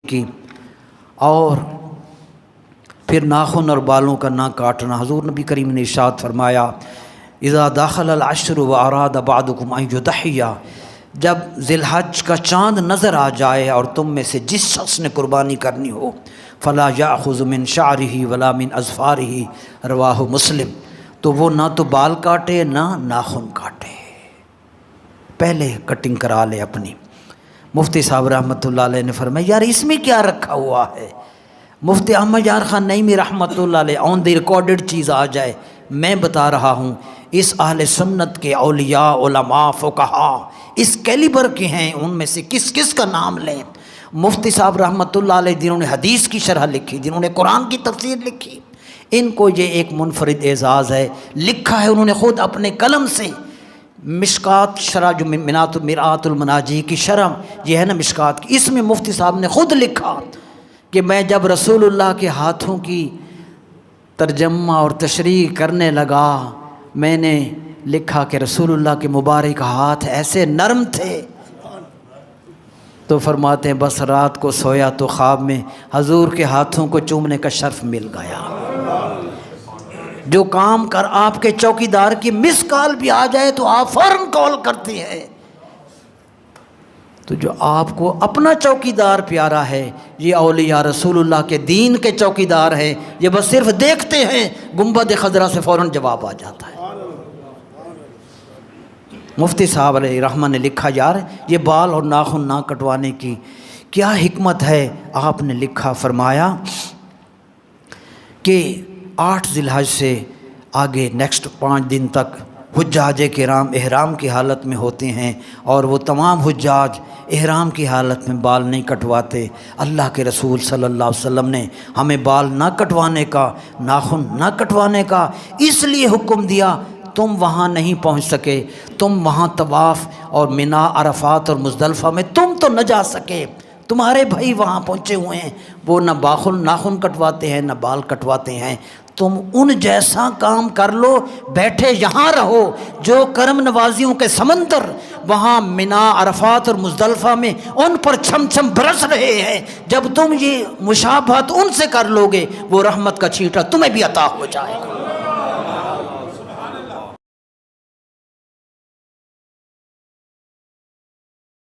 کی، اور پھر ناخن اور بالوں کا نہ کاٹنا۔ حضور نبی کریم نے ارشاد فرمایا اذا داخل العشر واراد بعضکم ان یضحی، جب ذی الحج کا چاند نظر آ جائے اور تم میں سے جس شخص نے قربانی کرنی ہو فلا یاخذ من شعرہ ولا من اظفارہ، رواہ مسلم، تو وہ نہ تو بال کاٹے نہ ناخن کاٹے، پہلے کٹنگ کرا لے اپنی۔ مفتی صاحب رحمۃ اللہ علیہ نے فرمایا یار اس میں کیا رکھا ہوا ہے؟ مفتی احمد یار خان نعیمی رحمۃ اللہ علیہ آن دی ریکارڈڈ چیز آ جائے، میں بتا رہا ہوں اس اہل سنت کے اولیاء، علماء، فقہاء اس کیلیبر کے ہیں، ان میں سے کس کس کا نام لیں؟ مفتی صاحب رحمۃ اللہ علیہ جنہوں نے حدیث کی شرح لکھی، جنہوں نے قرآن کی تفسیر لکھی، ان کو یہ ایک منفرد اعزاز ہے، لکھا ہے انہوں نے خود اپنے قلم سے۔ مشکات شرح جو مرآت المناجی کی شرح یہ ہے نا مشکات کی، اس میں مفتی صاحب نے خود لکھا کہ میں جب رسول اللہ کے ہاتھوں کی ترجمہ اور تشریح کرنے لگا، میں نے لکھا کہ رسول اللہ کے مبارک ہاتھ ایسے نرم تھے، تو فرماتے ہیں بس رات کو سویا تو خواب میں حضور کے ہاتھوں کو چومنے کا شرف مل گیا۔ جو کام کر آپ کے چوکیدار کی مس کال بھی آ جائے تو آپ فوراً کال کرتے ہیں، تو جو آپ کو اپنا چوکیدار پیارا ہے، یہ اولیاء رسول اللہ کے دین کے چوکیدار ہیں، یہ بس صرف دیکھتے ہیں، گنبد خضرا سے فوراً جواب آ جاتا ہے۔ مفتی صاحب علیہ رحمہ نے لکھا یار یہ بال اور ناخن نہ کٹوانے کی کیا حکمت ہے؟ آپ نے لکھا فرمایا کہ 8 ذی الحج سے آگے نیکسٹ 5 دن تک حجاج کرام احرام کی حالت میں ہوتے ہیں، اور وہ تمام حجاج احرام کی حالت میں بال نہیں کٹواتے۔ اللہ کے رسول صلی اللہ علیہ وسلم نے ہمیں بال نہ کٹوانے کا، ناخن نہ کٹوانے کا اس لیے حکم دیا، تم وہاں نہیں پہنچ سکے، تم وہاں طواف اور مینا، عرفات اور مزدلفہ میں تم تو نہ جا سکے، تمہارے بھائی وہاں پہنچے ہوئے ہیں، وہ نہ ناخن کٹواتے ہیں نہ بال کٹواتے ہیں، تم ان جیسا کام کر لو، بیٹھے یہاں رہو، جو کرم نوازیوں کے سمندر وہاں مینا، عرفات اور مزدلفہ میں ان پر چھم چھم برس رہے ہیں، جب تم یہ مشابہت ان سے کر لوگے وہ رحمت کا چھینٹا تمہیں بھی عطا ہو جائے گا۔